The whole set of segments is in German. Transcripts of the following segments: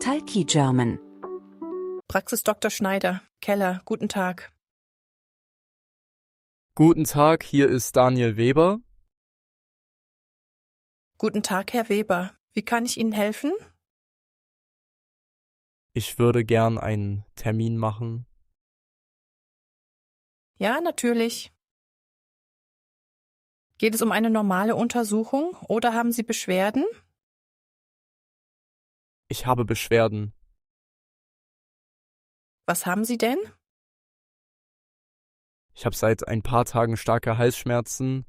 Talkie German. Praxis Dr. Schneider, Keller, guten Tag. Guten Tag, hier ist Daniel Weber. Guten Tag, Herr Weber. Wie kann ich Ihnen helfen? Ich würde gern einen Termin machen. Ja, natürlich. Geht es um eine normale Untersuchung oder haben Sie Beschwerden? Ich habe Beschwerden. Was haben Sie denn? Ich habe seit ein paar Tagen starke Halsschmerzen.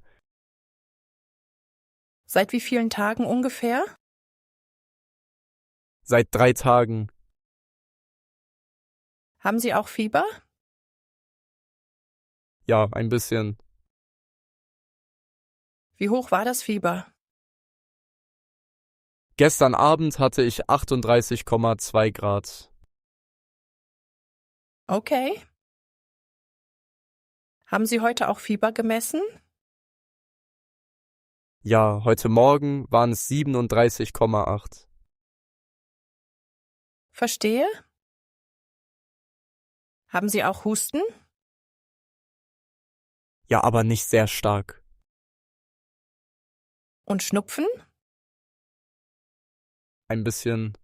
Seit wie vielen Tagen ungefähr? Seit 3 Tagen. Haben Sie auch Fieber? Ja, ein bisschen. Wie hoch war das Fieber? Gestern Abend hatte ich 38,2 Grad. Okay. Haben Sie heute auch Fieber gemessen? Ja, heute Morgen waren es 37,8. Verstehe. Haben Sie auch Husten? Ja, aber nicht sehr stark. Und Schnupfen? Ein bisschen.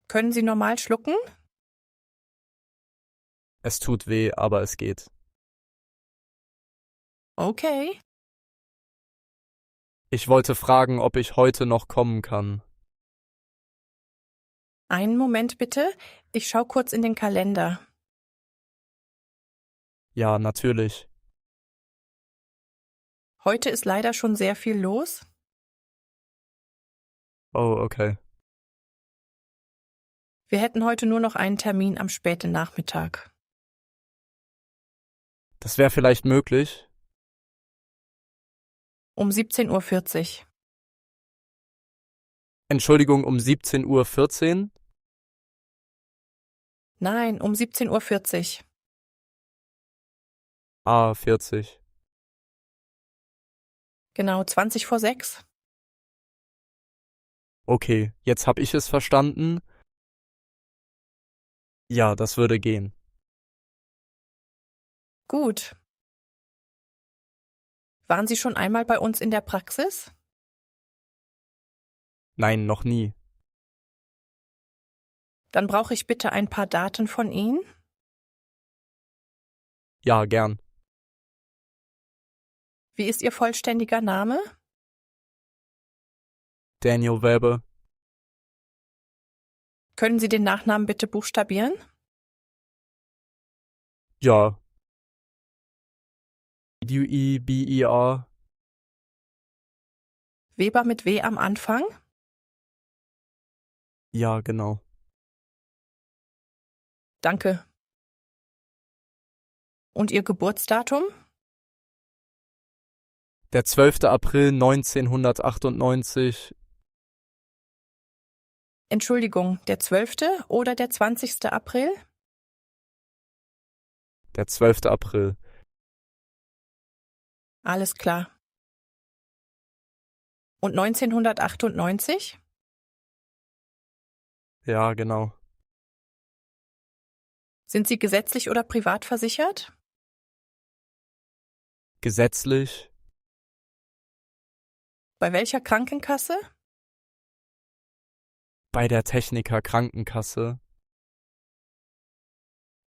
Können Sie normal schlucken? Es tut weh, aber es geht. Okay. Ich wollte fragen, ob ich heute noch kommen kann. Einen Moment bitte. Ich schau kurz in den Kalender. Ja, natürlich. Heute ist leider schon sehr viel los. Oh, okay. Wir hätten heute nur noch einen Termin am späten Nachmittag. Das wäre vielleicht möglich. Um 17:40 Uhr. Entschuldigung, um 17:14 Uhr? Nein, um 17:40 Uhr. Ah, 40. Genau, 6:20. Okay, jetzt habe ich es verstanden. Ja, das würde gehen. Gut. Waren Sie schon einmal bei uns in der Praxis? Nein, noch nie. Dann brauche ich bitte ein paar Daten von Ihnen. Ja, gern. Wie ist Ihr vollständiger Name? Daniel Weber. Können Sie den Nachnamen bitte buchstabieren? Ja. Weber. Weber mit W am Anfang? Ja, genau. Danke. Und Ihr Geburtsdatum? Der 12. April 1998. Entschuldigung, der 12. oder der 20. April? Der 12. April. Alles klar. Und 1998? Ja, genau. Sind Sie gesetzlich oder privat versichert? Gesetzlich. Bei welcher Krankenkasse? Bei der Techniker Krankenkasse.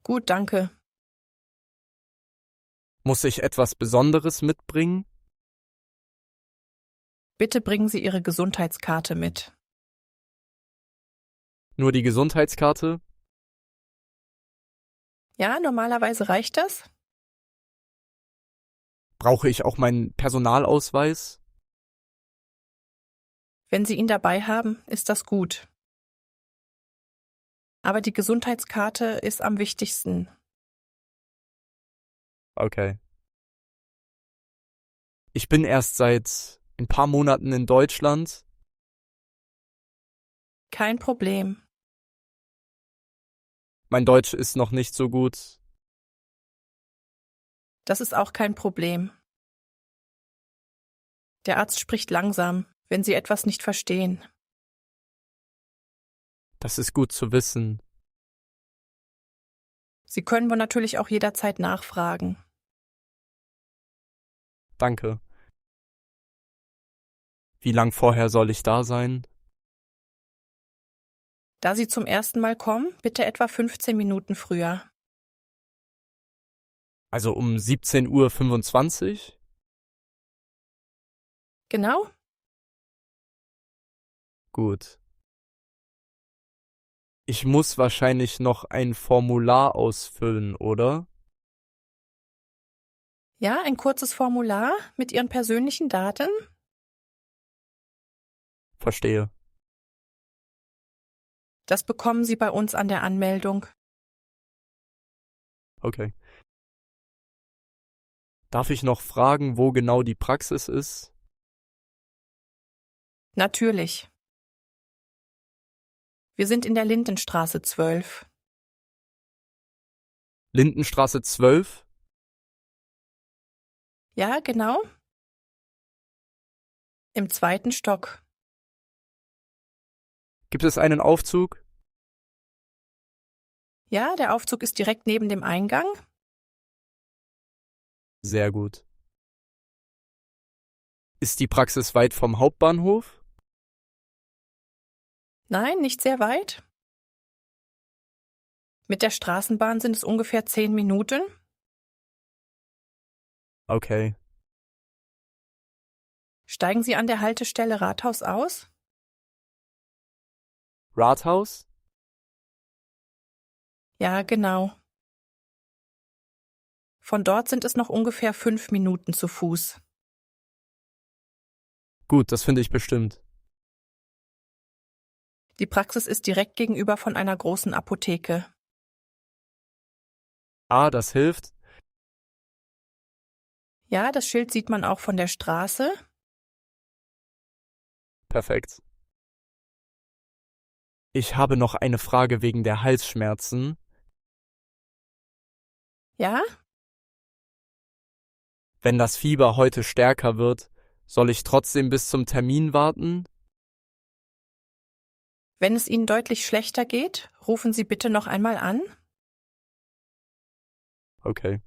Gut, danke. Muss ich etwas Besonderes mitbringen? Bitte bringen Sie Ihre Gesundheitskarte mit. Nur die Gesundheitskarte? Ja, normalerweise reicht das. Brauche ich auch meinen Personalausweis? Wenn Sie ihn dabei haben, ist das gut. Aber die Gesundheitskarte ist am wichtigsten. Okay. Ich bin erst seit ein paar Monaten in Deutschland. Kein Problem. Mein Deutsch ist noch nicht so gut. Das ist auch kein Problem. Der Arzt spricht langsam, wenn Sie etwas nicht verstehen. Das ist gut zu wissen. Sie können wir natürlich auch jederzeit nachfragen. Danke. Wie lang vorher soll ich da sein? Da Sie zum ersten Mal kommen, bitte etwa 15 Minuten früher. Also um 17:25 Uhr? Genau? Gut. Ich muss wahrscheinlich noch ein Formular ausfüllen, oder? Ja, ein kurzes Formular mit Ihren persönlichen Daten. Verstehe. Das bekommen Sie bei uns an der Anmeldung. Okay. Darf ich noch fragen, wo genau die Praxis ist? Natürlich. Wir sind in der Lindenstraße 12. Lindenstraße 12? Ja, genau. Im 2. Stock. Gibt es einen Aufzug? Ja, der Aufzug ist direkt neben dem Eingang. Sehr gut. Ist die Praxis weit vom Hauptbahnhof? Nein, nicht sehr weit. Mit der Straßenbahn sind es ungefähr 10 Minuten. Okay. Steigen Sie an der Haltestelle Rathaus aus? Rathaus? Ja, genau. Von dort sind es noch ungefähr 5 Minuten zu Fuß. Gut, das finde ich bestimmt. Die Praxis ist direkt gegenüber von einer großen Apotheke. Ah, das hilft. Ja, das Schild sieht man auch von der Straße. Perfekt. Ich habe noch eine Frage wegen der Halsschmerzen. Ja? Wenn das Fieber heute stärker wird, soll ich trotzdem bis zum Termin warten? Wenn es Ihnen deutlich schlechter geht, rufen Sie bitte noch einmal an. Okay.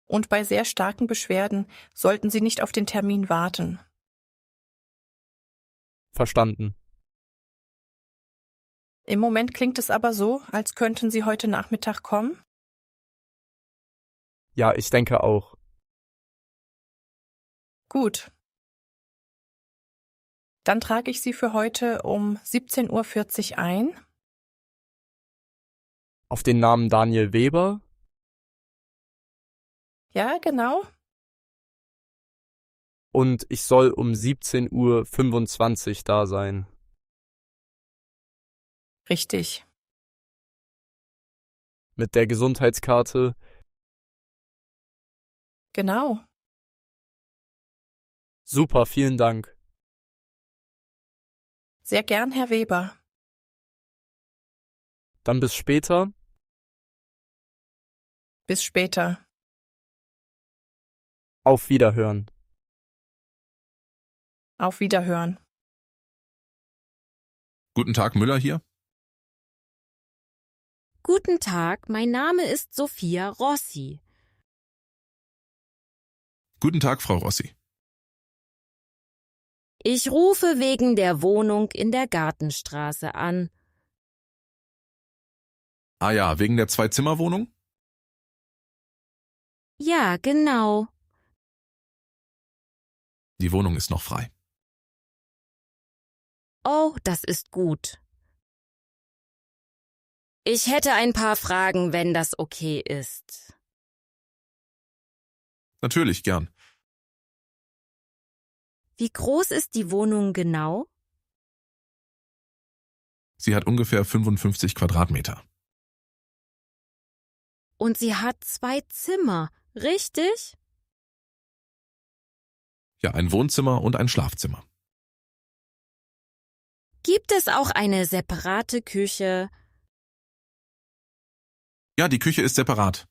Und bei sehr starken Beschwerden sollten Sie nicht auf den Termin warten. Verstanden. Im Moment klingt es aber so, als könnten Sie heute Nachmittag kommen. Ja, ich denke auch. Gut. Dann trage ich Sie für heute um 17:40 Uhr ein. Auf den Namen Daniel Weber? Ja, genau. Und ich soll um 17:25 Uhr da sein. Richtig. Mit der Gesundheitskarte. Genau. Super, vielen Dank. Sehr gern, Herr Weber. Dann bis später. Bis später. Auf Wiederhören. Auf Wiederhören. Guten Tag, Müller hier. Guten Tag, mein Name ist Sophia Rossi. Guten Tag, Frau Rossi. Ich rufe wegen der Wohnung in der Gartenstraße an. Ah ja, wegen der Zwei-Zimmer-Wohnung? Ja, genau. Die Wohnung ist noch frei. Oh, das ist gut. Ich hätte ein paar Fragen, wenn das okay ist. Natürlich, gern. Wie groß ist die Wohnung genau? Sie hat ungefähr 55 Quadratmeter. Und sie hat 2 Zimmer, richtig? Ja, ein Wohnzimmer und ein Schlafzimmer. Gibt es auch eine separate Küche? Ja, die Küche ist separat.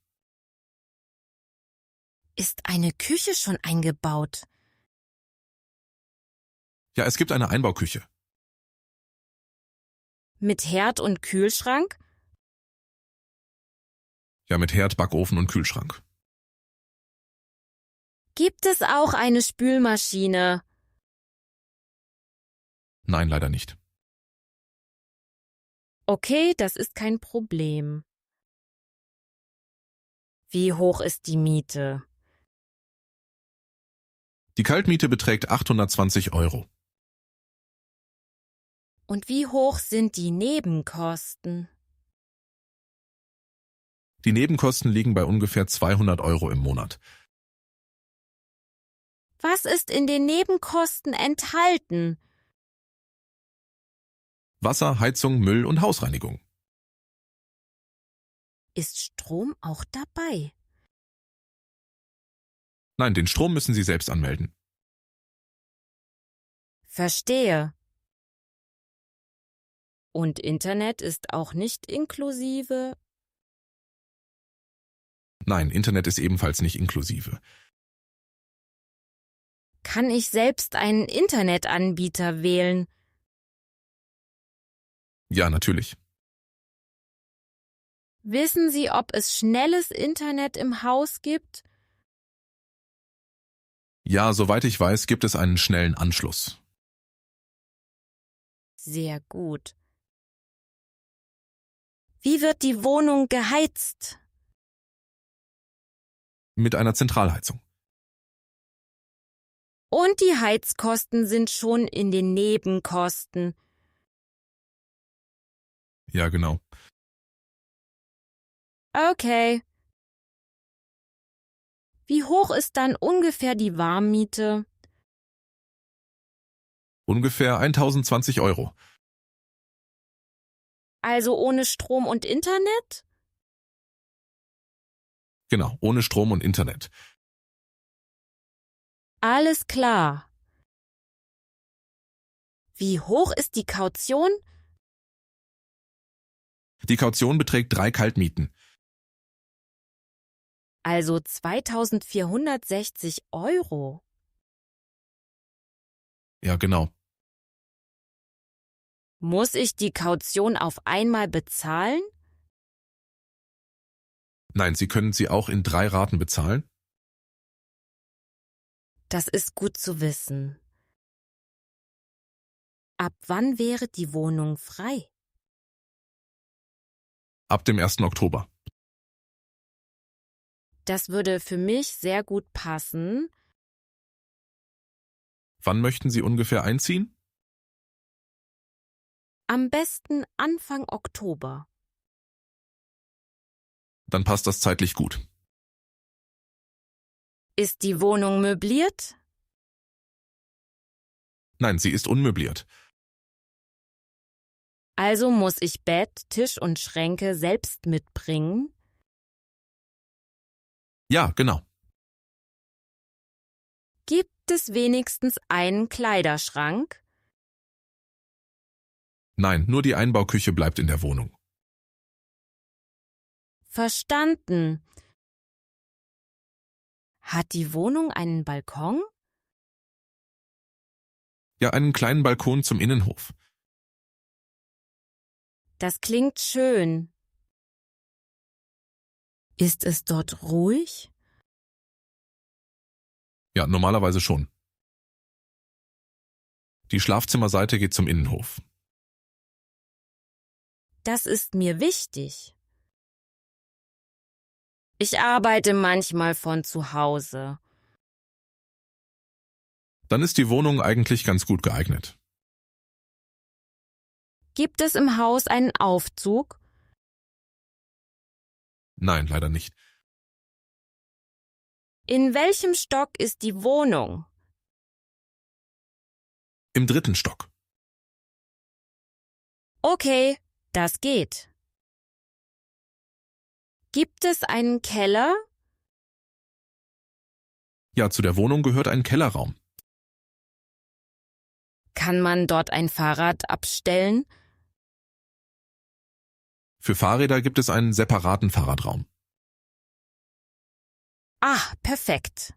Ist eine Küche schon eingebaut? Ja, es gibt eine Einbauküche. Mit Herd und Kühlschrank? Ja, mit Herd, Backofen und Kühlschrank. Gibt es auch eine Spülmaschine? Nein, leider nicht. Okay, das ist kein Problem. Wie hoch ist die Miete? Die Kaltmiete beträgt 820 Euro. Und wie hoch sind die Nebenkosten? Die Nebenkosten liegen bei ungefähr 200 Euro im Monat. Was ist in den Nebenkosten enthalten? Wasser, Heizung, Müll und Hausreinigung. Ist Strom auch dabei? Nein, den Strom müssen Sie selbst anmelden. Verstehe. Und Internet ist auch nicht inklusive? Nein, Internet ist ebenfalls nicht inklusive. Kann ich selbst einen Internetanbieter wählen? Ja, natürlich. Wissen Sie, ob es schnelles Internet im Haus gibt? Ja, soweit ich weiß, gibt es einen schnellen Anschluss. Sehr gut. Wie wird die Wohnung geheizt? Mit einer Zentralheizung. Und die Heizkosten sind schon in den Nebenkosten. Ja, genau. Okay. Wie hoch ist dann ungefähr die Warmmiete? Ungefähr 1020 Euro. Also ohne Strom und Internet? Genau, ohne Strom und Internet. Alles klar. Wie hoch ist die Kaution? Die Kaution beträgt 3 Kaltmieten. Also 2460 Euro. Ja, genau. Muss ich die Kaution auf einmal bezahlen? Nein, Sie können sie auch in 3 Raten bezahlen. Das ist gut zu wissen. Ab wann wäre die Wohnung frei? Ab dem 1. Oktober. Das würde für mich sehr gut passen. Wann möchten Sie ungefähr einziehen? Am besten Anfang Oktober. Dann passt das zeitlich gut. Ist die Wohnung möbliert? Nein, sie ist unmöbliert. Also muss ich Bett, Tisch und Schränke selbst mitbringen? Ja, genau. Gibt es wenigstens einen Kleiderschrank? Nein, nur die Einbauküche bleibt in der Wohnung. Verstanden. Hat die Wohnung einen Balkon? Ja, einen kleinen Balkon zum Innenhof. Das klingt schön. Ist es dort ruhig? Ja, normalerweise schon. Die Schlafzimmerseite geht zum Innenhof. Das ist mir wichtig. Ich arbeite manchmal von zu Hause. Dann ist die Wohnung eigentlich ganz gut geeignet. Gibt es im Haus einen Aufzug? Nein, leider nicht. In welchem Stock ist die Wohnung? Im 3. Stock. Okay, das geht. Gibt es einen Keller? Ja, zu der Wohnung gehört ein Kellerraum. Kann man dort ein Fahrrad abstellen? Für Fahrräder gibt es einen separaten Fahrradraum. Ah, perfekt.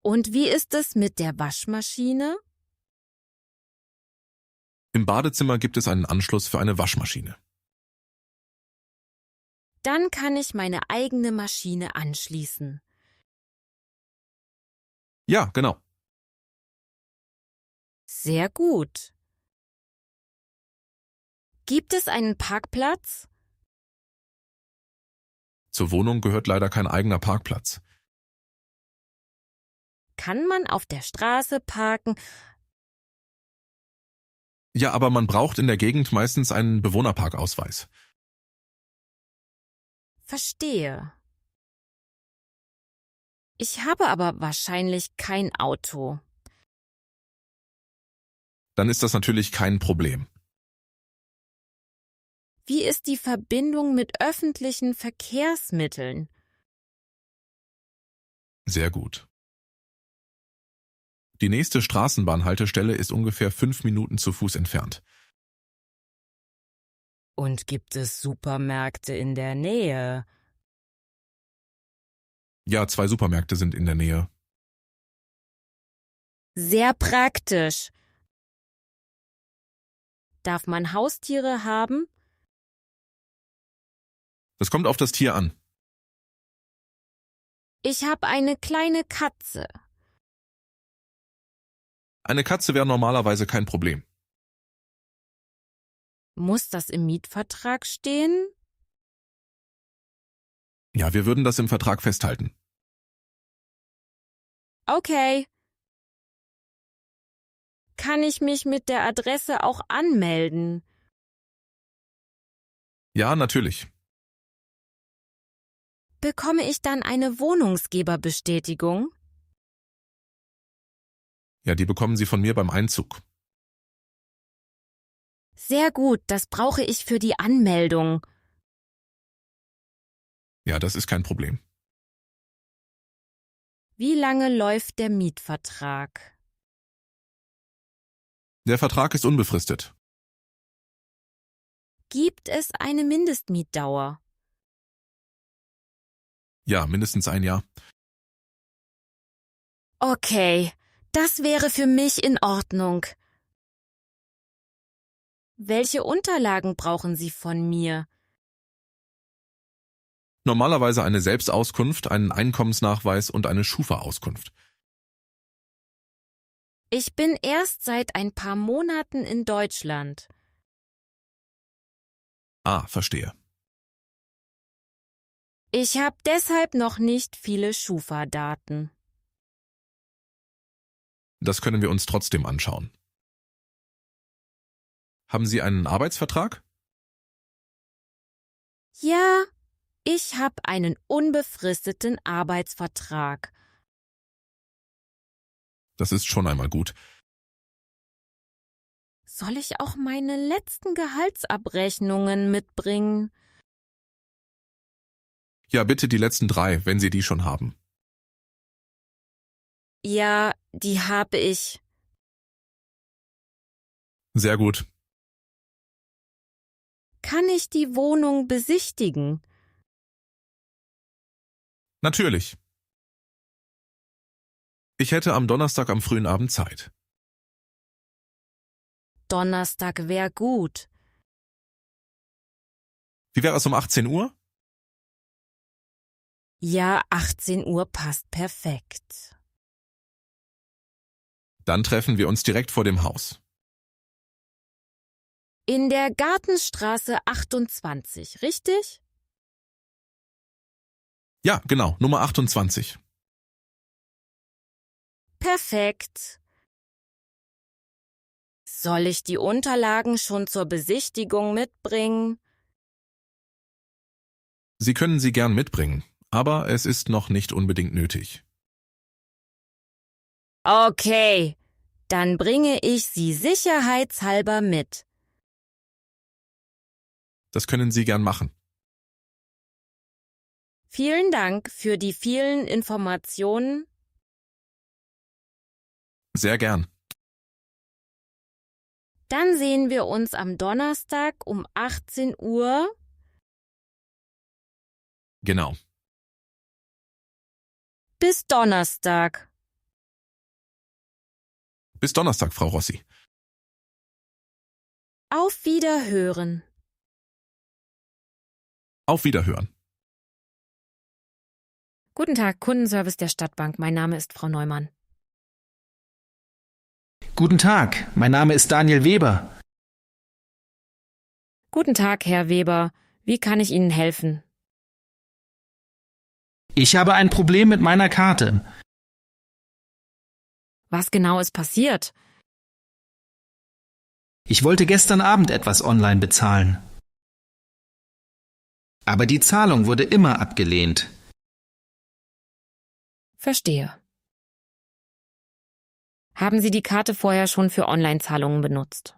Und wie ist es mit der Waschmaschine? Im Badezimmer gibt es einen Anschluss für eine Waschmaschine. Dann kann ich meine eigene Maschine anschließen. Ja, genau. Sehr gut. Gibt es einen Parkplatz? Zur Wohnung gehört leider kein eigener Parkplatz. Kann man auf der Straße parken? Ja, aber man braucht in der Gegend meistens einen Bewohnerparkausweis. Verstehe. Ich habe aber wahrscheinlich kein Auto. Dann ist das natürlich kein Problem. Wie ist die Verbindung mit öffentlichen Verkehrsmitteln? Sehr gut. Die nächste Straßenbahnhaltestelle ist ungefähr 5 Minuten zu Fuß entfernt. Und gibt es Supermärkte in der Nähe? Ja, 2 Supermärkte sind in der Nähe. Sehr praktisch. Darf man Haustiere haben? Das kommt auf das Tier an. Ich habe eine kleine Katze. Eine Katze wäre normalerweise kein Problem. Muss das im Mietvertrag stehen? Ja, wir würden das im Vertrag festhalten. Okay. Kann ich mich mit der Adresse auch anmelden? Ja, natürlich. Bekomme ich dann eine Wohnungsgeberbestätigung? Ja, die bekommen Sie von mir beim Einzug. Sehr gut, das brauche ich für die Anmeldung. Ja, das ist kein Problem. Wie lange läuft der Mietvertrag? Der Vertrag ist unbefristet. Gibt es eine Mindestmietdauer? Ja, mindestens 1 Jahr. Okay, das wäre für mich in Ordnung. Welche Unterlagen brauchen Sie von mir? Normalerweise eine Selbstauskunft, einen Einkommensnachweis und eine Schufa-Auskunft. Ich bin erst seit ein paar Monaten in Deutschland. Ah, verstehe. Ich habe deshalb noch nicht viele Schufa-Daten. Das können wir uns trotzdem anschauen. Haben Sie einen Arbeitsvertrag? Ja, ich habe einen unbefristeten Arbeitsvertrag. Das ist schon einmal gut. Soll ich auch meine letzten Gehaltsabrechnungen mitbringen? Ja, bitte die letzten 3, wenn Sie die schon haben. Ja, die habe ich. Sehr gut. Kann ich die Wohnung besichtigen? Natürlich. Ich hätte am Donnerstag am frühen Abend Zeit. Donnerstag wäre gut. Wie wäre es um 18 Uhr? Ja, 18 Uhr passt perfekt. Dann treffen wir uns direkt vor dem Haus. In der Gartenstraße 28, richtig? Ja, genau, Nummer 28. Perfekt. Soll ich die Unterlagen schon zur Besichtigung mitbringen? Sie können sie gern mitbringen, aber es ist noch nicht unbedingt nötig. Okay, dann bringe ich sie sicherheitshalber mit. Das können Sie gern machen. Vielen Dank für die vielen Informationen. Sehr gern. Dann sehen wir uns am Donnerstag um 18 Uhr. Genau. Bis Donnerstag. Bis Donnerstag, Frau Rossi. Auf Wiederhören. Auf Wiederhören. Guten Tag, Kundenservice der Stadtbank. Mein Name ist Frau Neumann. Guten Tag, mein Name ist Daniel Weber. Guten Tag, Herr Weber. Wie kann ich Ihnen helfen? Ich habe ein Problem mit meiner Karte. Was genau ist passiert? Ich wollte gestern Abend etwas online bezahlen. Aber die Zahlung wurde immer abgelehnt. Verstehe. Haben Sie die Karte vorher schon für Online-Zahlungen benutzt?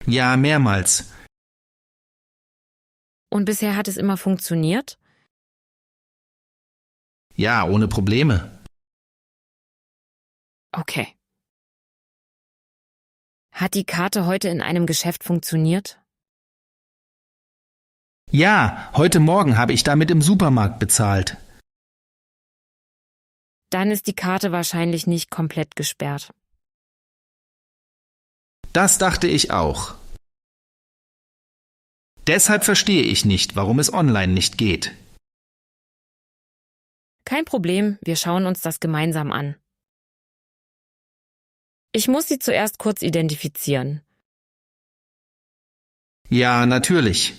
Ja, mehrmals. Und bisher hat es immer funktioniert? Ja, ohne Probleme. Okay. Hat die Karte heute in einem Geschäft funktioniert? Ja, heute Morgen habe ich damit im Supermarkt bezahlt. Dann ist die Karte wahrscheinlich nicht komplett gesperrt. Das dachte ich auch. Deshalb verstehe ich nicht, warum es online nicht geht. Kein Problem, wir schauen uns das gemeinsam an. Ich muss Sie zuerst kurz identifizieren. Ja, natürlich.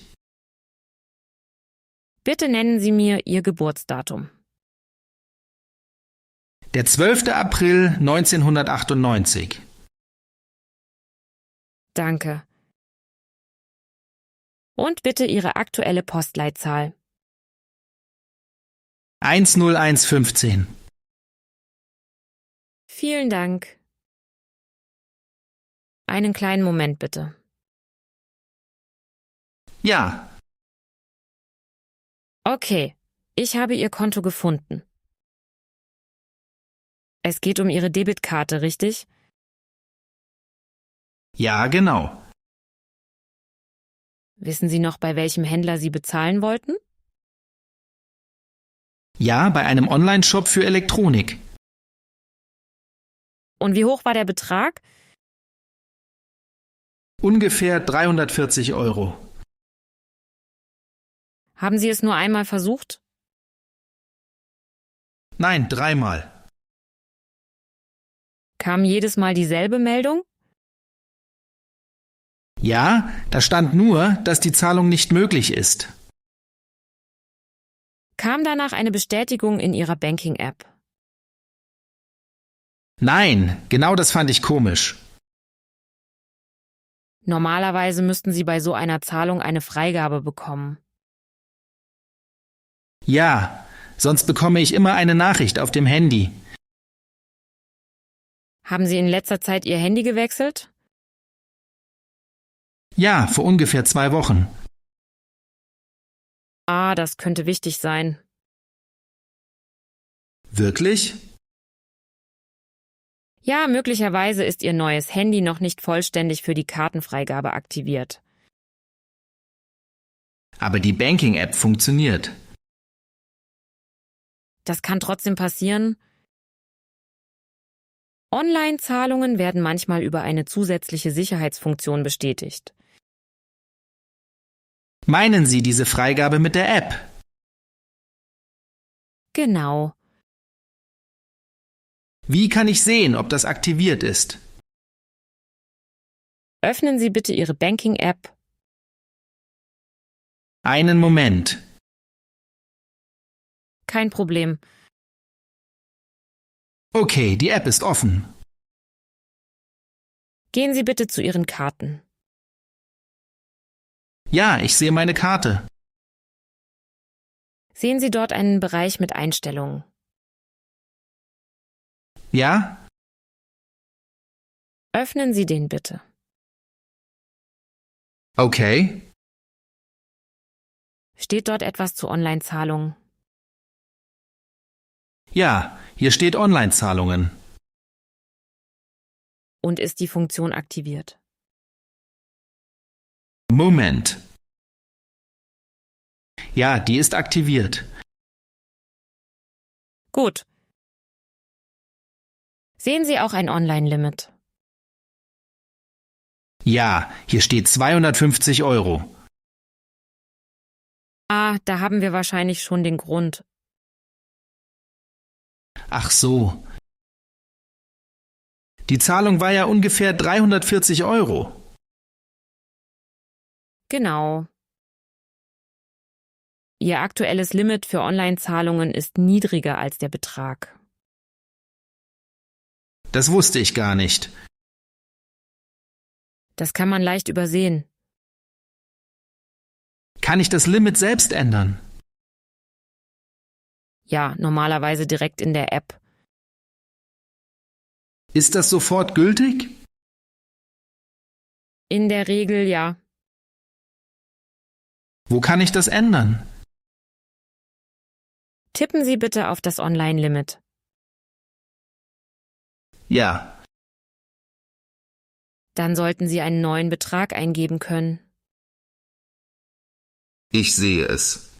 Bitte nennen Sie mir Ihr Geburtsdatum. Der 12. April 1998. Danke. Und bitte Ihre aktuelle Postleitzahl. 10115. Vielen Dank. Einen kleinen Moment bitte. Ja, Okay, ich habe Ihr Konto gefunden. Es geht um Ihre Debitkarte, richtig? ja, genau. Wissen Sie noch, bei welchem Händler Sie bezahlen wollten? Ja, bei einem Online-Shop für Elektronik. Und wie hoch war der Betrag? Ungefähr 340 Euro. Haben Sie es nur einmal versucht? Nein, 3-mal. Kam jedes Mal dieselbe Meldung? Ja, da stand nur, dass die Zahlung nicht möglich ist. Kam danach eine Bestätigung in Ihrer Banking-App? Nein, genau das fand ich komisch. Normalerweise müssten Sie bei so einer Zahlung eine Freigabe bekommen. Ja, sonst bekomme ich immer eine Nachricht auf dem Handy. Haben Sie in letzter Zeit Ihr Handy gewechselt? Ja, vor ungefähr 2 Wochen. Ah, das könnte wichtig sein. Wirklich? Ja, möglicherweise ist Ihr neues Handy noch nicht vollständig für die Kartenfreigabe aktiviert. Aber die Banking-App funktioniert. Das kann trotzdem passieren. Online-Zahlungen werden manchmal über eine zusätzliche Sicherheitsfunktion bestätigt. Meinen Sie diese Freigabe mit der App? Genau. Wie kann ich sehen, ob das aktiviert ist? Öffnen Sie bitte Ihre Banking-App. Einen Moment. Kein Problem. Okay, die App ist offen. Gehen Sie bitte zu Ihren Karten. Ja, ich sehe meine Karte. Sehen Sie dort einen Bereich mit Einstellungen. Ja? Öffnen Sie den bitte. Okay. Steht dort etwas zu Online-Zahlungen? Ja, hier steht Online-Zahlungen. Und ist die Funktion aktiviert? Moment. Ja, die ist aktiviert. Gut. Sehen Sie auch ein Online-Limit? Ja, hier steht 250 Euro. Ah, da haben wir wahrscheinlich schon den Grund. Ach so. Die Zahlung war ja ungefähr 340 Euro. Genau. Ihr aktuelles Limit für Online-Zahlungen ist niedriger als der Betrag. Das wusste ich gar nicht. Das kann man leicht übersehen. Kann ich das Limit selbst ändern? Ja, normalerweise direkt in der App. Ist das sofort gültig? In der Regel ja. Wo kann ich das ändern? Tippen Sie bitte auf das Online-Limit. Ja, Dann sollten Sie einen neuen Betrag eingeben können. Ich sehe es.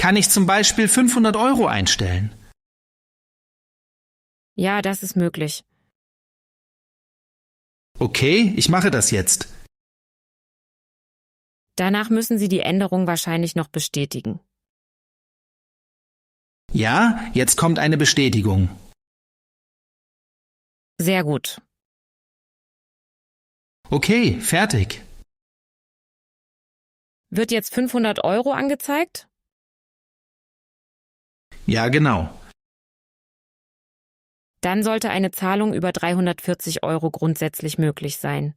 kann ich zum Beispiel 500 Euro einstellen? Ja, das ist möglich. Okay, ich mache das jetzt. Danach müssen Sie die Änderung wahrscheinlich noch bestätigen. Ja, jetzt kommt eine Bestätigung. Sehr gut. Okay, fertig. Wird jetzt 500 Euro angezeigt? Ja, genau. Dann sollte eine Zahlung über 340 Euro grundsätzlich möglich sein.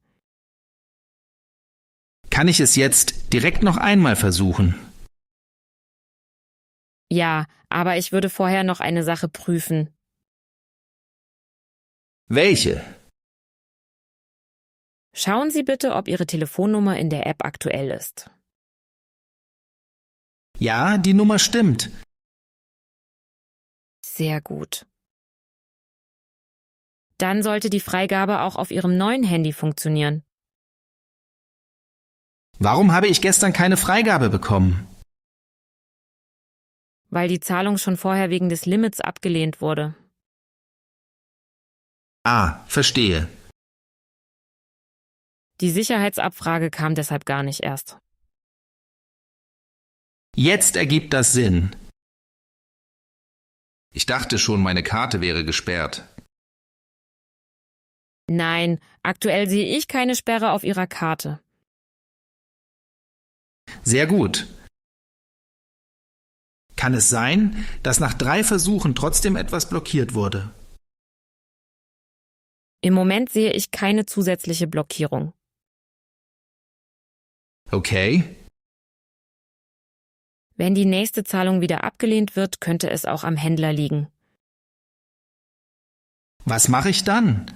Kann ich es jetzt direkt noch einmal versuchen? Ja, aber ich würde vorher noch eine Sache prüfen. Welche? Schauen Sie bitte, ob Ihre Telefonnummer in der App aktuell ist. Ja, die Nummer stimmt. Sehr gut. Dann sollte die Freigabe auch auf Ihrem neuen Handy funktionieren. Warum habe ich gestern keine Freigabe bekommen? Weil die Zahlung schon vorher wegen des Limits abgelehnt wurde. Ah, verstehe. Die Sicherheitsabfrage kam deshalb gar nicht erst. Jetzt ergibt das Sinn. Ich dachte schon, meine Karte wäre gesperrt. Nein, aktuell sehe ich keine Sperre auf Ihrer Karte. Sehr gut. Kann es sein, dass nach 3 Versuchen trotzdem etwas blockiert wurde? Im Moment sehe ich keine zusätzliche Blockierung. Okay. Wenn die nächste Zahlung wieder abgelehnt wird, könnte es auch am Händler liegen. Was mache ich dann?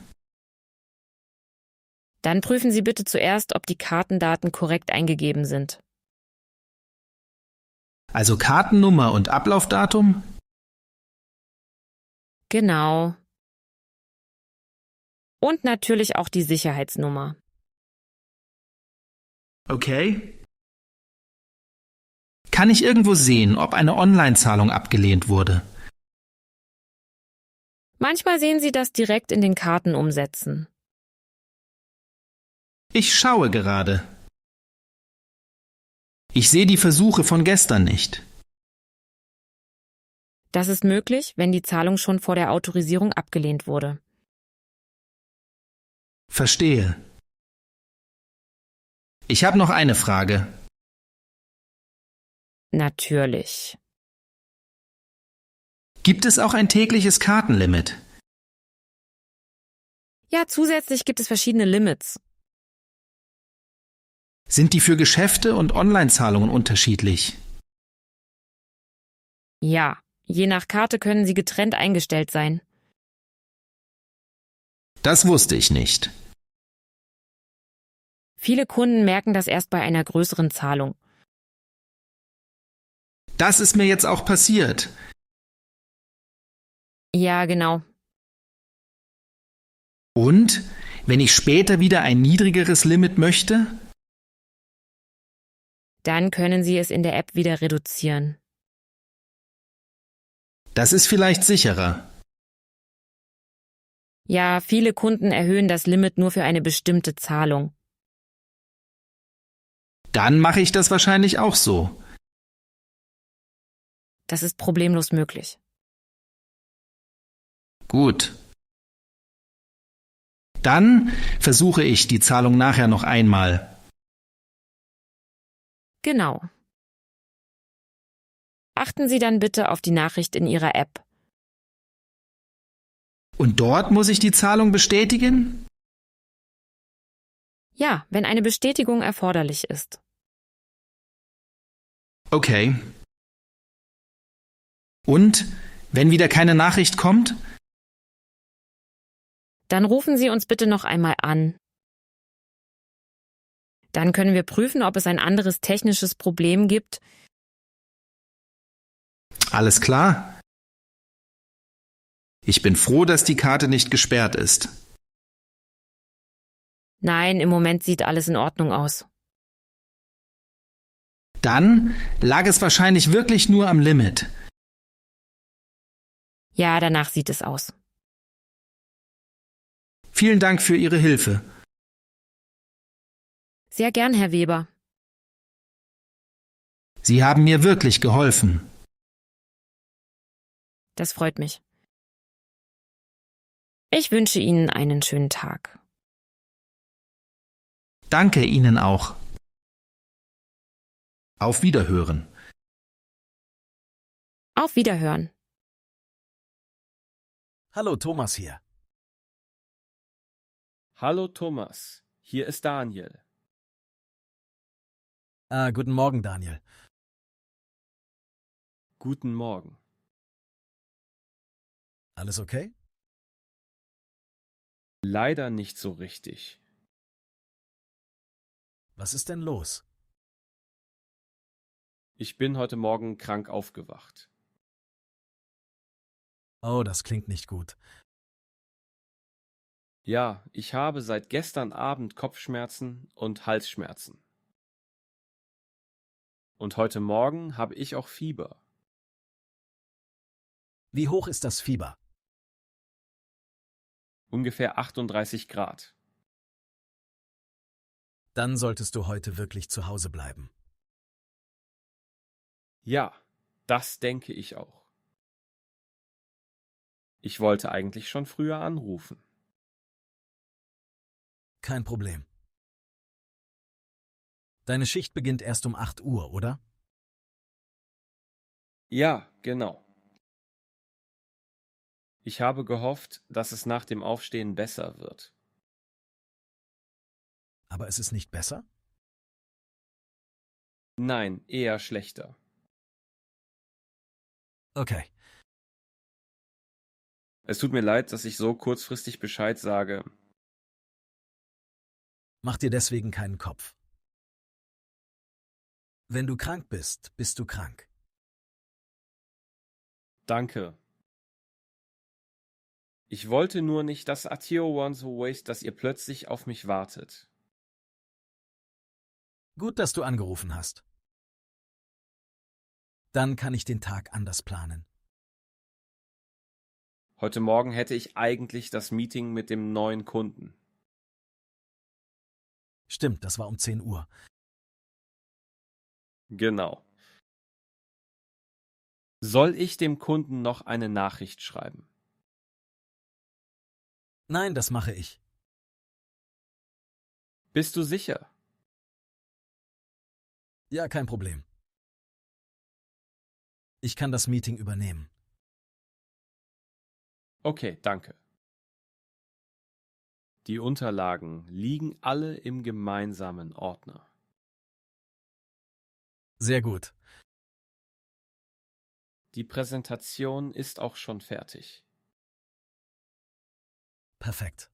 Dann prüfen Sie bitte zuerst, ob die Kartendaten korrekt eingegeben sind. Also Kartennummer und Ablaufdatum? Genau. Und natürlich auch die Sicherheitsnummer. Okay. Kann ich irgendwo sehen, ob eine Online-Zahlung abgelehnt wurde? Manchmal sehen Sie das direkt in den Kartenumsätzen. Ich schaue gerade. Ich sehe die Versuche von gestern nicht. Das ist möglich, wenn die Zahlung schon vor der Autorisierung abgelehnt wurde. Verstehe. Ich habe noch eine Frage. Natürlich. Gibt es auch ein tägliches Kartenlimit? Ja, zusätzlich gibt es verschiedene Limits. Sind die für Geschäfte und Online-Zahlungen unterschiedlich? Ja, je nach Karte können sie getrennt eingestellt sein. Das wusste ich nicht. Viele Kunden merken das erst bei einer größeren Zahlung. Das ist mir jetzt auch passiert. Ja, genau. Und, wenn ich später wieder ein niedrigeres Limit möchte? Dann können Sie es in der App wieder reduzieren. Das ist vielleicht sicherer. Ja, viele Kunden erhöhen das Limit nur für eine bestimmte Zahlung. Dann mache ich das wahrscheinlich auch so. Das ist problemlos möglich. Gut. Dann versuche ich die Zahlung nachher noch einmal. Genau. Achten Sie dann bitte auf die Nachricht in Ihrer App. Und dort muss ich die Zahlung bestätigen? Ja, wenn eine Bestätigung erforderlich ist. Okay. Und wenn wieder keine Nachricht kommt? Dann rufen Sie uns bitte noch einmal an. Dann können wir prüfen, ob es ein anderes technisches Problem gibt. Alles klar. Ich bin froh, dass die Karte nicht gesperrt ist. Nein, im Moment sieht alles in Ordnung aus. Dann lag es wahrscheinlich wirklich nur am Limit. Ja, danach sieht es aus. Vielen Dank für Ihre Hilfe. Sehr gern, Herr Weber. Sie haben mir wirklich geholfen. Das freut mich. Ich wünsche Ihnen einen schönen Tag. Danke Ihnen auch. Auf Wiederhören. Auf Wiederhören. Hallo, Thomas hier. Hallo Thomas, hier ist Daniel. Guten Morgen, Daniel. Guten Morgen. Alles okay? Leider nicht so richtig. Was ist denn los? Ich bin heute Morgen krank aufgewacht. Oh, das klingt nicht gut. Ja, ich habe seit gestern Abend Kopfschmerzen und Halsschmerzen. Und heute Morgen habe ich auch Fieber. Wie hoch ist das Fieber? Ungefähr 38 Grad. Dann solltest du heute wirklich zu Hause bleiben. Ja, das denke ich auch. Ich wollte eigentlich schon früher anrufen. Kein Problem. Deine Schicht beginnt erst um 8 Uhr, oder? Ja, genau. Ich habe gehofft, dass es nach dem Aufstehen besser wird. Aber es ist nicht besser? Nein, eher schlechter. Okay. Es tut mir leid, dass ich so kurzfristig Bescheid sage. Mach dir deswegen keinen Kopf. Wenn du krank bist, bist du krank. Danke. Ich wollte nur nicht, dass Atio Wants Waste, dass ihr plötzlich auf mich wartet. Gut, dass du angerufen hast. Dann kann ich den Tag anders planen. Heute Morgen hätte ich eigentlich das Meeting mit dem neuen Kunden. Stimmt, das war um 10 Uhr. Genau. Soll ich dem Kunden noch eine Nachricht schreiben? Nein, das mache ich. Bist du sicher? Ja, kein Problem. Ich kann das Meeting übernehmen. Okay, danke. Die Unterlagen liegen alle im gemeinsamen Ordner. Sehr gut. Die Präsentation ist auch schon fertig. Perfekt.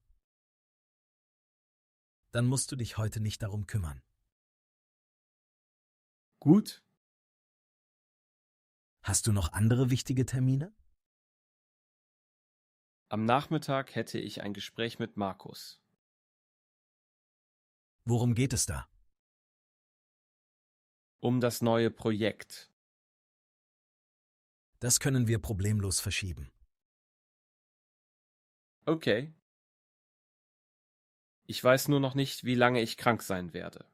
Dann musst du dich heute nicht darum kümmern. Gut? Hast du noch andere wichtige Termine? Am Nachmittag hätte ich ein Gespräch mit Markus. Worum geht es da? Um das neue Projekt. Das können wir problemlos verschieben. Okay. Ich weiß nur noch nicht, wie lange ich krank sein werde.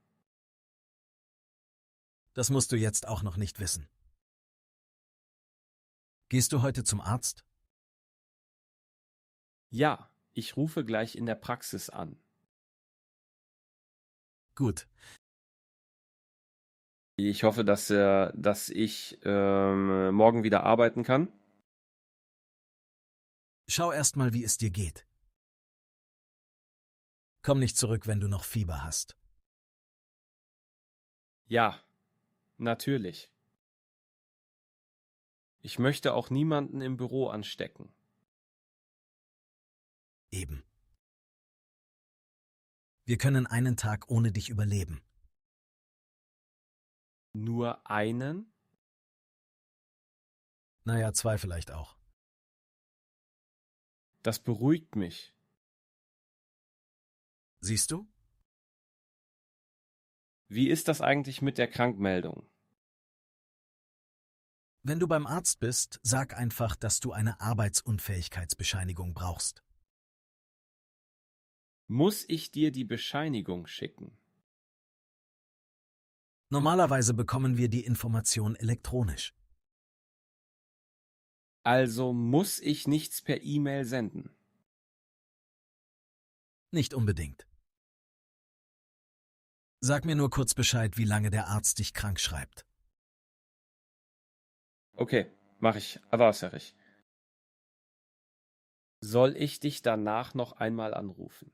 Das musst du jetzt auch noch nicht wissen. Gehst du heute zum Arzt? Ja, ich rufe gleich in der Praxis an. Gut. Ich hoffe, dass ich morgen wieder arbeiten kann. Schau erst mal, wie es dir geht. Komm nicht zurück, wenn du noch Fieber hast. Ja, natürlich. Ich möchte auch niemanden im Büro anstecken. Eben. Wir können einen Tag ohne dich überleben. Nur einen? Naja, 2 vielleicht auch. Das beruhigt mich. Siehst du? Wie ist das eigentlich mit der Krankmeldung? Wenn du beim Arzt bist, sag einfach, dass du eine Arbeitsunfähigkeitsbescheinigung brauchst. Muss ich dir die Bescheinigung schicken? Normalerweise bekommen wir die Information elektronisch. Also muss ich nichts per E-Mail senden? Nicht unbedingt. Sag mir nur kurz Bescheid, wie lange der Arzt dich krank schreibt. Okay, mach ich. Avancerig. Soll ich dich danach noch einmal anrufen?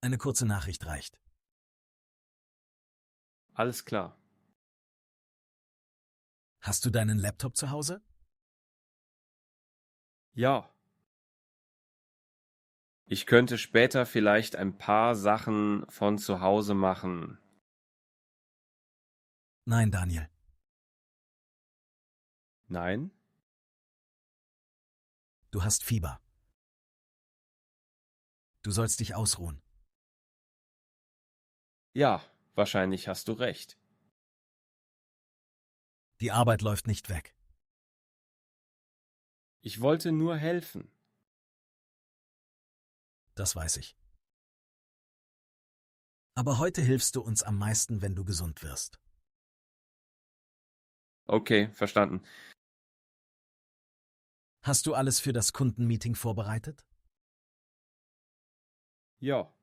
Eine kurze Nachricht reicht. Alles klar. Hast du deinen Laptop zu Hause? Ja. Ich könnte später vielleicht ein paar Sachen von zu Hause machen. Nein, Daniel. Nein? Du hast Fieber. Du sollst dich ausruhen. Ja, wahrscheinlich hast du recht. Die Arbeit läuft nicht weg. Ich wollte nur helfen. Das weiß ich. Aber heute hilfst du uns am meisten, wenn du gesund wirst. Okay, verstanden. Hast du alles für das Kundenmeeting vorbereitet? Ja.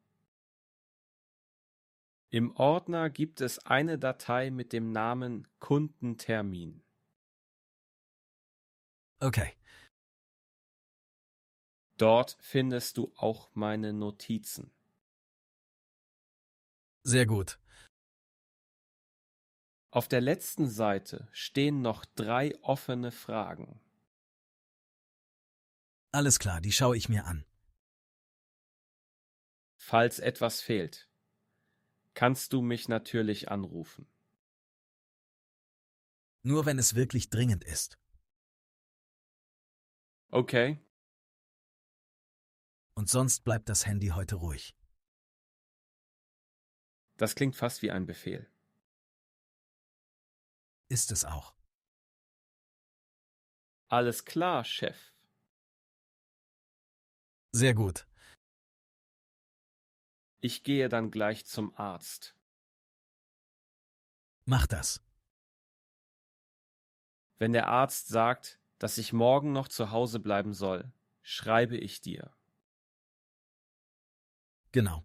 Im Ordner gibt es eine Datei mit dem Namen Kundentermin. Okay. Dort findest du auch meine Notizen. Sehr gut. Auf der letzten Seite stehen noch 3 offene Fragen. Alles klar, die schaue ich mir an. Falls etwas fehlt, kannst du mich natürlich anrufen. Nur wenn es wirklich dringend ist. Okay, Und sonst bleibt das Handy heute ruhig. das klingt fast wie ein Befehl. Ist es auch. Alles klar, Chef. Sehr gut. Ich gehe dann gleich zum Arzt. Mach das. Wenn der Arzt sagt, dass ich morgen noch zu Hause bleiben soll, schreibe ich dir. Genau.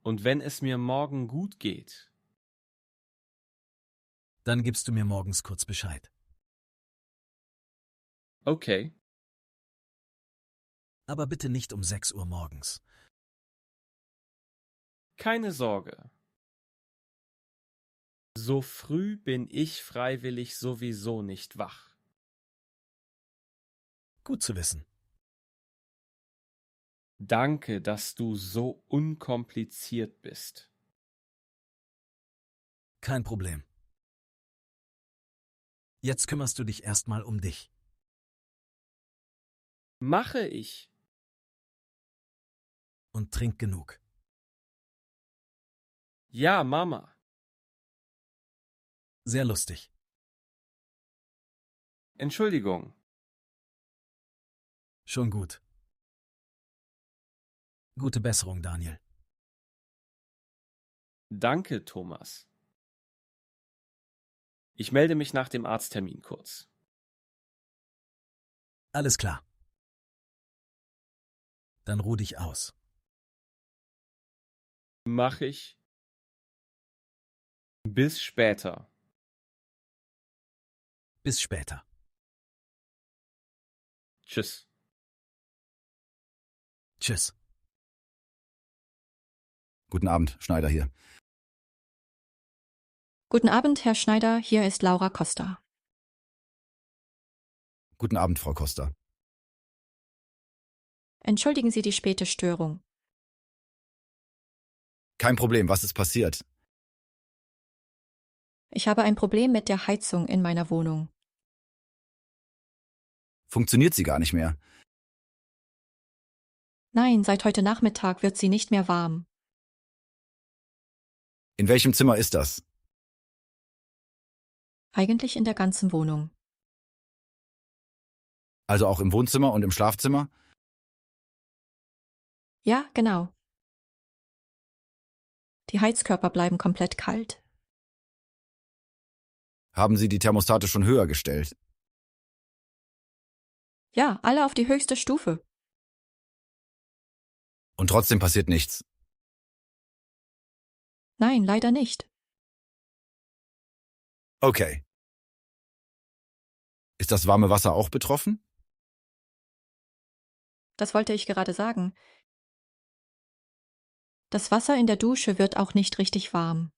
Und wenn es mir morgen gut geht, Dann gibst du mir morgens kurz Bescheid. okay, Aber bitte nicht um 6 Uhr morgens. keine Sorge. So früh bin ich freiwillig sowieso nicht wach. Gut zu wissen. Danke, dass du so unkompliziert bist. Kein Problem. Jetzt kümmerst du dich erstmal um dich. Mache ich. Und trink genug. Ja, Mama. Sehr lustig. Entschuldigung. Schon gut. Gute Besserung, Daniel. Danke, Thomas. Ich melde mich nach dem Arzttermin kurz. Alles klar. Dann ruh dich aus. Mach ich. Bis später. Bis später. Tschüss. Tschüss. Guten Abend, Schneider hier. Guten Abend, Herr Schneider, hier ist Laura Costa. Guten Abend, Frau Costa. Entschuldigen Sie die späte Störung. Kein Problem, was ist passiert? Ich habe ein Problem mit der Heizung in meiner Wohnung. Funktioniert sie gar nicht mehr? Nein, seit heute Nachmittag wird sie nicht mehr warm. In welchem Zimmer ist das? Eigentlich in der ganzen Wohnung. Also auch im Wohnzimmer und im Schlafzimmer? Ja, genau. Die Heizkörper bleiben komplett kalt. Haben Sie die Thermostate schon höher gestellt? Ja, alle auf die höchste Stufe. Und trotzdem passiert nichts. Nein, leider nicht. Okay. Ist das warme Wasser auch betroffen? Das wollte ich gerade sagen. Das Wasser in der Dusche wird auch nicht richtig warm.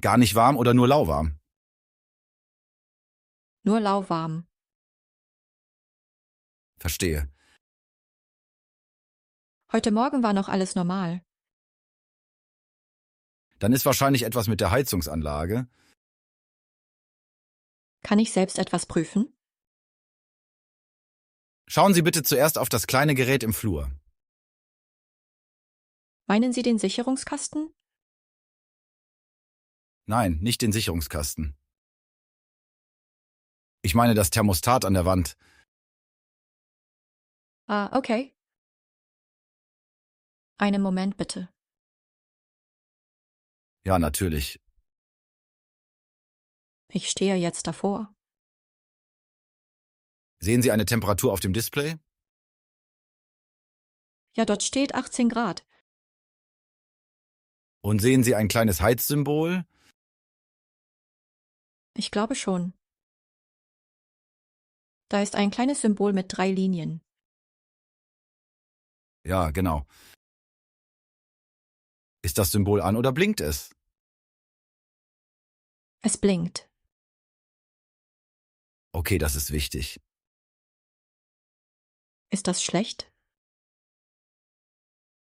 Gar nicht warm oder nur lauwarm? Nur lauwarm. Verstehe. Heute Morgen war noch alles normal. Dann ist wahrscheinlich etwas mit der Heizungsanlage. Kann ich selbst etwas prüfen? Schauen Sie bitte zuerst auf das kleine Gerät im Flur. Meinen Sie den Sicherungskasten? Nein, nicht den Sicherungskasten. Ich meine das Thermostat an der Wand. Ah, okay. Einen Moment bitte. Ja, natürlich. Ich stehe jetzt davor. Sehen Sie eine Temperatur auf dem Display? Ja, dort steht 18 Grad. Und sehen Sie ein kleines Heizsymbol? Ich glaube schon. Da ist ein kleines Symbol mit 3 Linien. Ja, genau. Ist das Symbol an oder blinkt es? Es blinkt. Okay, das ist wichtig. Ist das schlecht?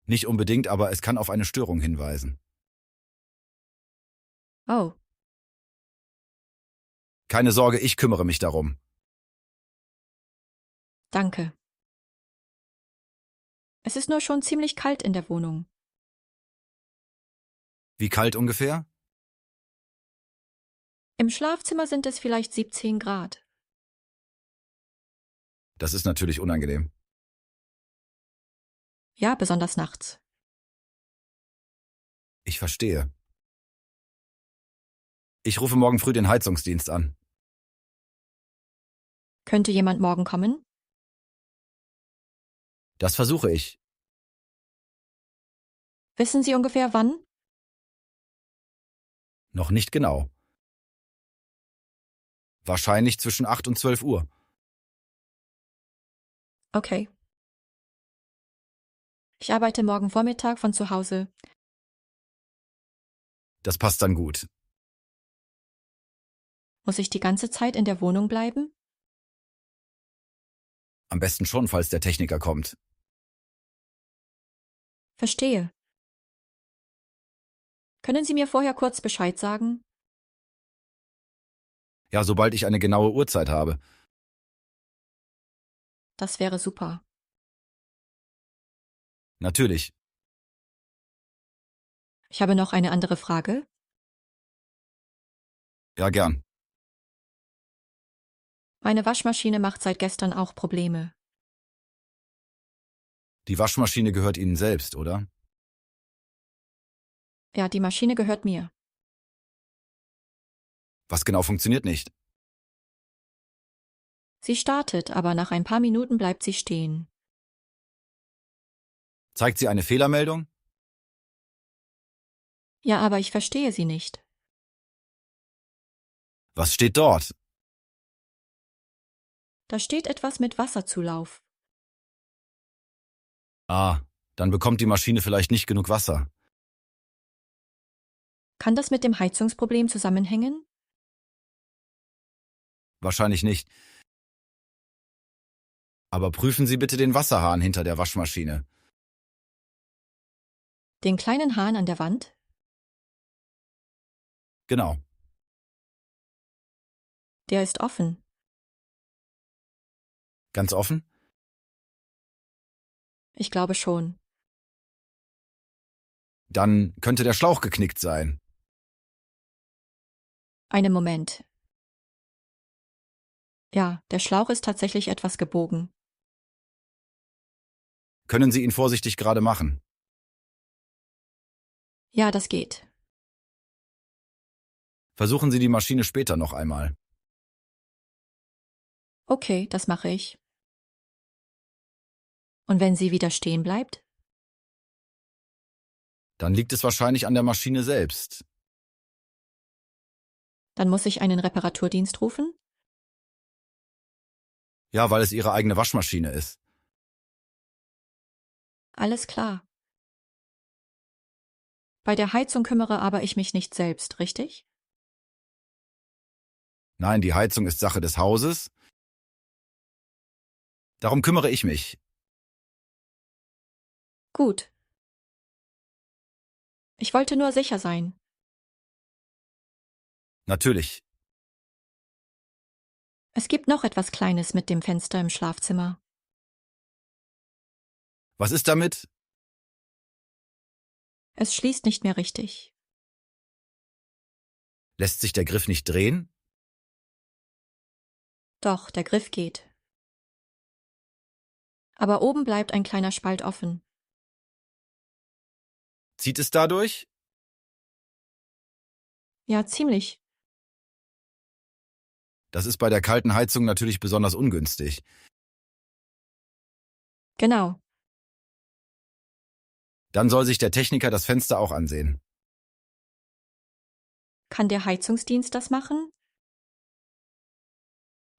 Nicht unbedingt, aber es kann auf eine Störung hinweisen. Oh, Keine Sorge, ich kümmere mich darum. danke. Es ist nur schon ziemlich kalt in der Wohnung. Wie kalt ungefähr? Im Schlafzimmer sind es vielleicht 17 Grad. Das ist natürlich unangenehm. Ja, besonders nachts. Ich verstehe. Ich rufe morgen früh den Heizungsdienst an. Könnte jemand morgen kommen? Das versuche ich. Wissen Sie ungefähr wann? Noch nicht genau. Wahrscheinlich zwischen 8 und 12 Uhr. Okay. Ich arbeite morgen Vormittag von zu Hause. Das passt dann gut. Muss ich die ganze Zeit in der Wohnung bleiben? Am besten schon, falls der Techniker kommt. Verstehe. Können Sie mir vorher kurz Bescheid sagen? Ja, sobald ich eine genaue Uhrzeit habe. Das wäre super. Natürlich. Ich habe noch eine andere Frage. Ja, gern. Meine Waschmaschine macht seit gestern auch Probleme. Die Waschmaschine gehört Ihnen selbst, oder? Ja, die Maschine gehört mir. Was genau funktioniert nicht? Sie startet, aber nach ein paar Minuten bleibt sie stehen. Zeigt sie eine Fehlermeldung? Ja, aber ich verstehe sie nicht. Was steht dort? Da steht etwas mit Wasserzulauf. Ah, dann bekommt die Maschine vielleicht nicht genug Wasser. Kann das mit dem Heizungsproblem zusammenhängen? Wahrscheinlich nicht. Aber prüfen Sie bitte den Wasserhahn hinter der Waschmaschine. Den kleinen Hahn an der Wand? Genau. Der ist offen. Ganz offen? Ich glaube schon. Dann könnte der Schlauch geknickt sein. Einen Moment. Ja, der Schlauch ist tatsächlich etwas gebogen. Können Sie ihn vorsichtig gerade machen? Ja, das geht. Versuchen Sie die Maschine später noch einmal. Okay, das mache ich. Und wenn sie wieder stehen bleibt? Dann liegt es wahrscheinlich an der Maschine selbst. Dann muss ich einen Reparaturdienst rufen? Ja, weil es Ihre eigene Waschmaschine ist. Alles klar. Bei der Heizung kümmere aber ich mich nicht selbst, richtig? Nein, die Heizung ist Sache des Hauses. Darum kümmere ich mich. Gut. Ich wollte nur sicher sein. Natürlich. Es gibt noch etwas Kleines mit dem Fenster im Schlafzimmer. Was ist damit? Es schließt nicht mehr richtig. Lässt sich der Griff nicht drehen? Doch, der Griff geht. Aber oben bleibt ein kleiner Spalt offen. Zieht es dadurch? Ja, ziemlich. Das ist bei der kalten Heizung natürlich besonders ungünstig. Genau. Dann soll sich der Techniker das Fenster auch ansehen. Kann der Heizungsdienst das machen?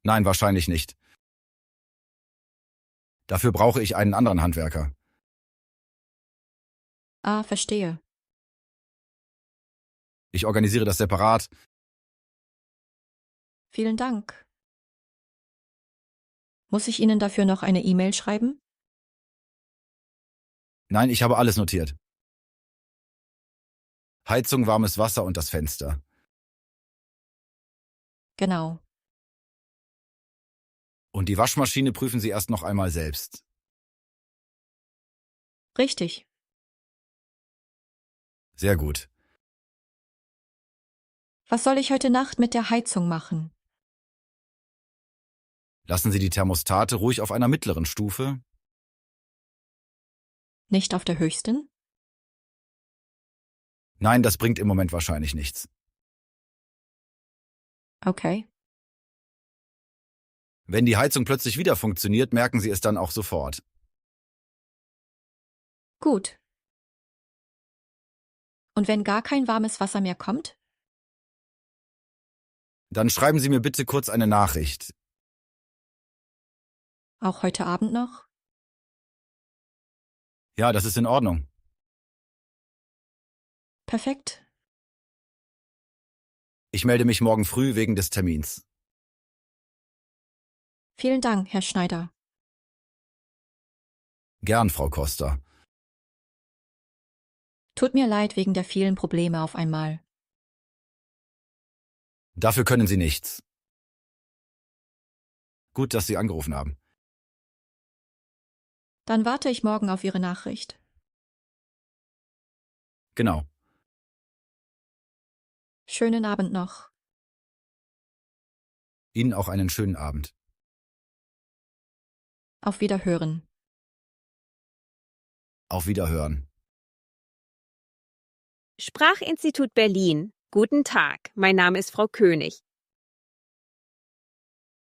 Nein, wahrscheinlich nicht. Dafür brauche ich einen anderen Handwerker. Ah, verstehe. Ich organisiere das separat. Vielen Dank. Muss ich Ihnen dafür noch eine E-Mail schreiben? Nein, ich habe alles notiert. Heizung, warmes Wasser und das Fenster. Genau. Und die Waschmaschine prüfen Sie erst noch einmal selbst. Richtig. Sehr gut. Was soll ich heute Nacht mit der Heizung machen? Lassen Sie die Thermostate ruhig auf einer mittleren Stufe. Nicht auf der höchsten? Nein, das bringt im Moment wahrscheinlich nichts. Okay. Wenn die Heizung plötzlich wieder funktioniert, merken Sie es dann auch sofort. Gut. Und wenn gar kein warmes Wasser mehr kommt? Dann schreiben Sie mir bitte kurz eine Nachricht. Auch heute Abend noch? Ja, das ist in Ordnung. Perfekt. Ich melde mich morgen früh wegen des Termins. Vielen Dank, Herr Schneider. Gern, Frau Costa. Tut mir leid wegen der vielen Probleme auf einmal. Dafür können Sie nichts. Gut, dass Sie angerufen haben. Dann warte ich morgen auf Ihre Nachricht. Genau. Schönen Abend noch. Ihnen auch einen schönen Abend. Auf Wiederhören. Auf Wiederhören. Sprachinstitut Berlin. Guten Tag, mein Name ist Frau König.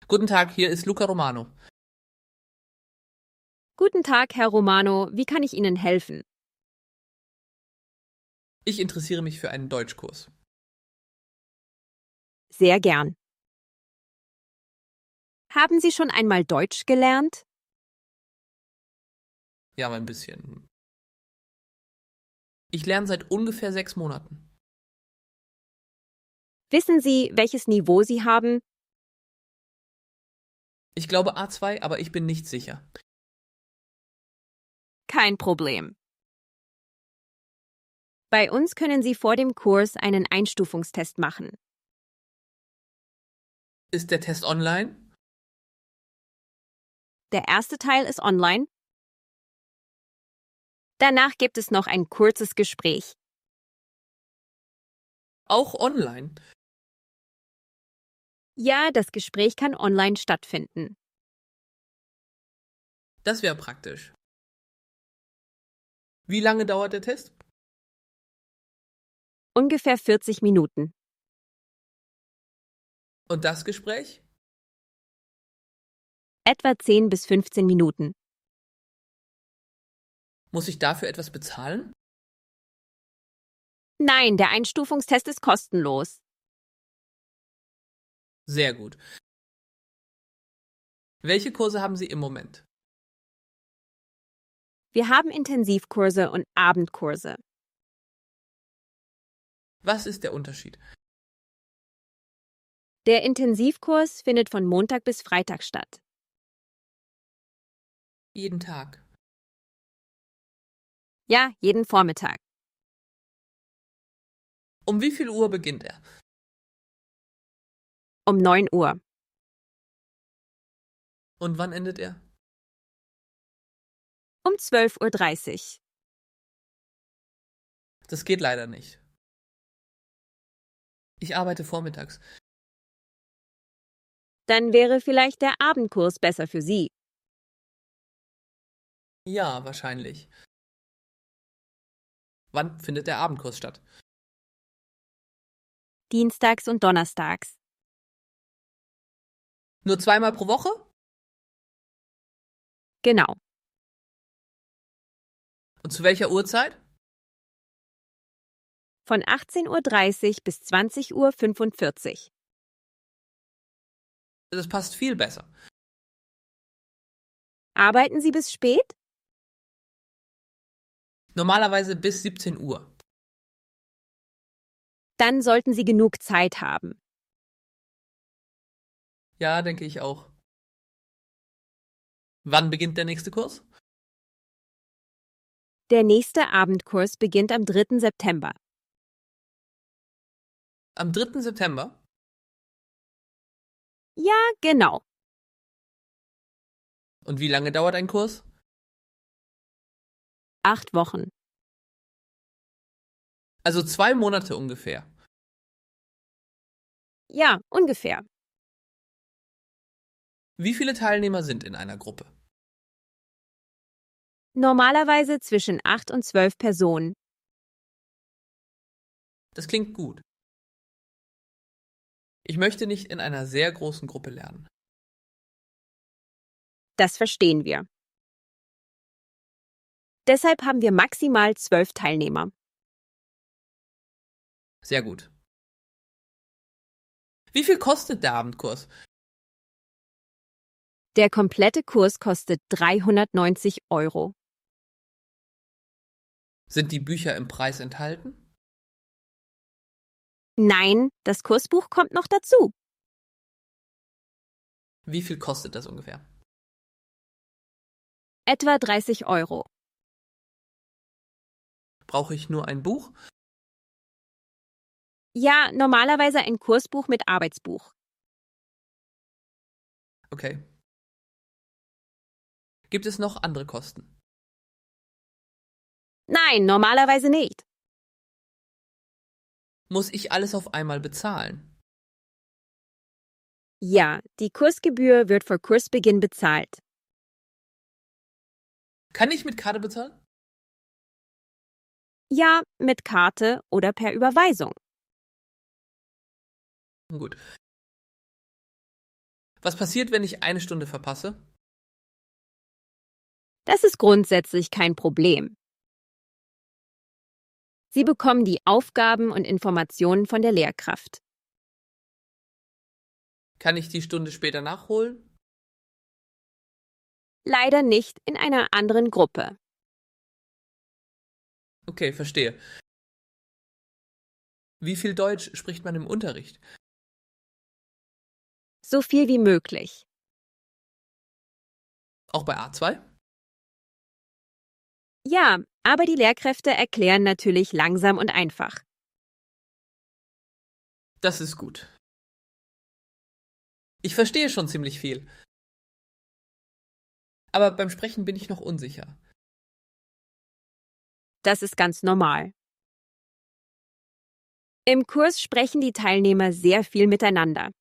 Guten Tag, hier ist Luca Romano. Guten Tag, Herr Romano, wie kann ich Ihnen helfen? Ich interessiere mich für einen Deutschkurs. Sehr gern. Haben Sie schon einmal Deutsch gelernt? Ja, ein bisschen. Ich lerne seit ungefähr 6 Monaten. Wissen Sie, welches Niveau Sie haben? Ich glaube A2, aber ich bin nicht sicher. Kein Problem. Bei uns können Sie vor dem Kurs einen Einstufungstest machen. Ist der Test online? Der erste Teil ist online. Danach gibt es noch ein kurzes Gespräch. Auch online? Ja, das Gespräch kann online stattfinden. Das wäre praktisch. Wie lange dauert der Test? Ungefähr 40 Minuten. Und das Gespräch? Etwa 10 bis 15 Minuten. Muss ich dafür etwas bezahlen? Nein, der Einstufungstest ist kostenlos. Sehr gut. Welche Kurse haben Sie im Moment? Wir haben Intensivkurse und Abendkurse. Was ist der Unterschied? Der Intensivkurs findet von Montag bis Freitag statt. Jeden Tag. Ja, jeden Vormittag. Um wie viel Uhr beginnt er? Um 9 Uhr. Und wann endet er? Um 12:30 Uhr. Das geht leider nicht. Ich arbeite vormittags. Dann wäre vielleicht der Abendkurs besser für Sie. Ja, wahrscheinlich. Wann findet der Abendkurs statt? Dienstags und donnerstags. Nur 2-mal pro Woche? Genau. Und zu welcher Uhrzeit? Von 18:30 Uhr bis 20:45 Uhr. Das passt viel besser. Arbeiten Sie bis spät? Normalerweise bis 17 Uhr. Dann sollten Sie genug Zeit haben. Ja, denke ich auch. Wann beginnt der nächste Kurs? Der nächste Abendkurs beginnt am 3. September. Am 3. September? Ja, genau. Und wie lange dauert ein Kurs? 8 Wochen. Also 2 Monate ungefähr. Ja, ungefähr. Wie viele Teilnehmer sind in einer Gruppe? Normalerweise zwischen 8 und 12 Personen. Das klingt gut. Ich möchte nicht in einer sehr großen Gruppe lernen. Das verstehen wir. Deshalb haben wir maximal 12 Teilnehmer. Sehr gut. Wie viel kostet der Abendkurs? Der komplette Kurs kostet 390 €. Sind die Bücher im Preis enthalten? Nein, das Kursbuch kommt noch dazu. Wie viel kostet das ungefähr? Etwa 30 €. Brauche ich nur ein Buch? Ja, normalerweise ein Kursbuch mit Arbeitsbuch. Okay. Gibt es noch andere Kosten? Nein, normalerweise nicht. Muss ich alles auf einmal bezahlen? Ja, die Kursgebühr wird vor Kursbeginn bezahlt. Kann ich mit Karte bezahlen? Ja, mit Karte oder per Überweisung. Gut. Was passiert, wenn ich eine Stunde verpasse? Das ist grundsätzlich kein Problem. Sie bekommen die Aufgaben und Informationen von der Lehrkraft. Kann ich die Stunde später nachholen? Leider nicht in einer anderen Gruppe. Okay, verstehe. Wie viel Deutsch spricht man im Unterricht? So viel wie möglich. Auch bei A2? Ja, aber die Lehrkräfte erklären natürlich langsam und einfach. Das ist gut. Ich verstehe schon ziemlich viel. Aber beim Sprechen bin ich noch unsicher. Das ist ganz normal. Im Kurs sprechen die Teilnehmer sehr viel miteinander.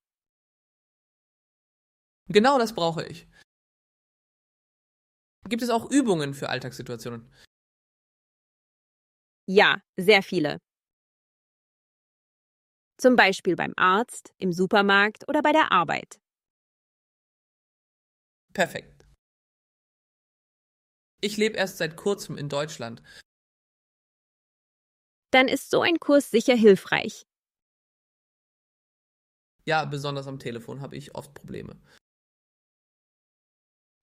Genau das brauche ich. Gibt es auch Übungen für Alltagssituationen? Ja, sehr viele. Zum Beispiel beim Arzt, im Supermarkt oder bei der Arbeit. Perfekt. Ich lebe erst seit kurzem in Deutschland. Dann ist so ein Kurs sicher hilfreich. Ja, besonders am Telefon habe ich oft Probleme.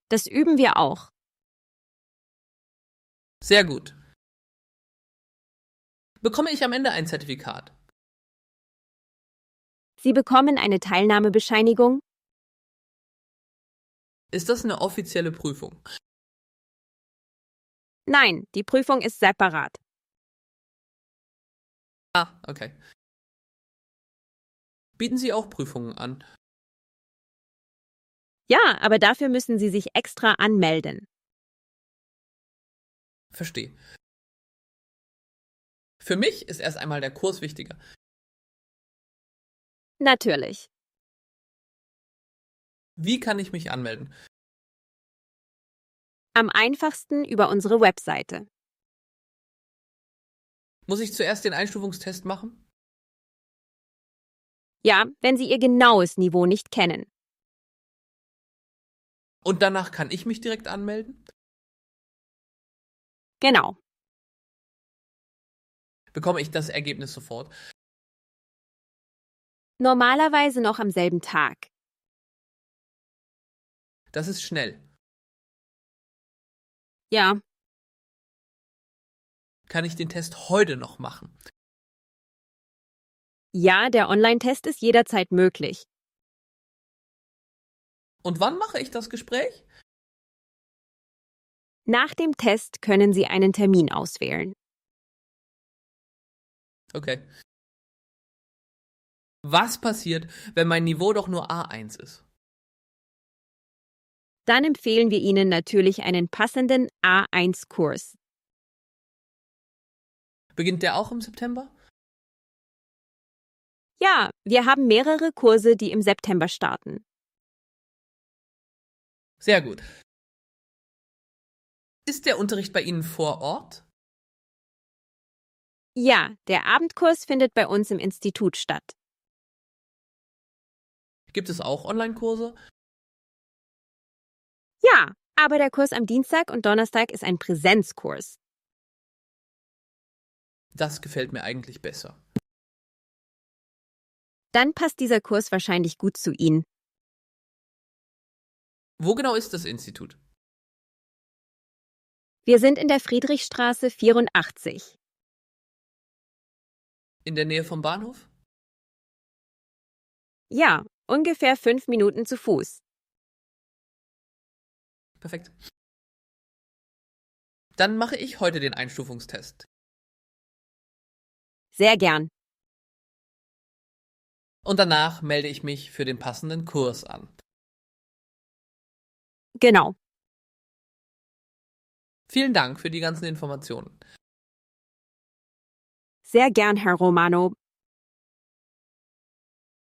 Das üben wir auch. Sehr gut. Bekomme ich am Ende ein Zertifikat? Sie bekommen eine Teilnahmebescheinigung. Ist das eine offizielle Prüfung? Nein, die Prüfung ist separat. Ah, okay. Bieten Sie auch Prüfungen an? Ja, aber dafür müssen Sie sich extra anmelden. Verstehe. Für mich ist erst einmal der Kurs wichtiger. Natürlich. Wie kann ich mich anmelden? Am einfachsten über unsere Webseite. Muss ich zuerst den Einstufungstest machen? Ja, wenn Sie Ihr genaues Niveau nicht kennen. Und danach kann ich mich direkt anmelden? Genau. Bekomme ich das Ergebnis sofort? Normalerweise noch am selben Tag. Das ist schnell. Ja, Kann ich den Test heute noch machen? ja, der Online-Test ist jederzeit möglich. Und wann mache ich das Gespräch? Nach dem Test können Sie einen Termin auswählen. Okay. Was passiert, wenn mein Niveau doch nur A1 ist? Dann empfehlen wir Ihnen natürlich einen passenden A1-Kurs. Beginnt der auch im September? Ja, wir haben mehrere Kurse, die im September starten. Sehr gut. Ist der Unterricht bei Ihnen vor Ort? Ja, der Abendkurs findet bei uns im Institut statt. Gibt es auch Online-Kurse? Ja, aber der Kurs am Dienstag und Donnerstag ist ein Präsenzkurs. Das gefällt mir eigentlich besser. Dann passt dieser Kurs wahrscheinlich gut zu Ihnen. Wo genau ist das Institut? Wir sind in der Friedrichstraße 84. In der Nähe vom Bahnhof? Ja, ungefähr 5 Minuten zu Fuß. Perfekt. Dann mache ich heute den Einstufungstest. Sehr gern. Und danach melde ich mich für den passenden Kurs an. Genau. Vielen Dank für die ganzen Informationen. Sehr gern, Herr Romano.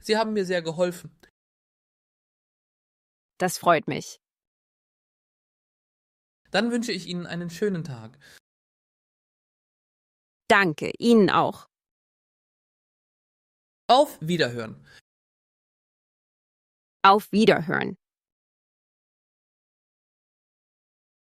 Sie haben mir sehr geholfen. Das freut mich. Dann wünsche ich Ihnen einen schönen Tag. Danke, Ihnen auch. Auf Wiederhören. Auf Wiederhören.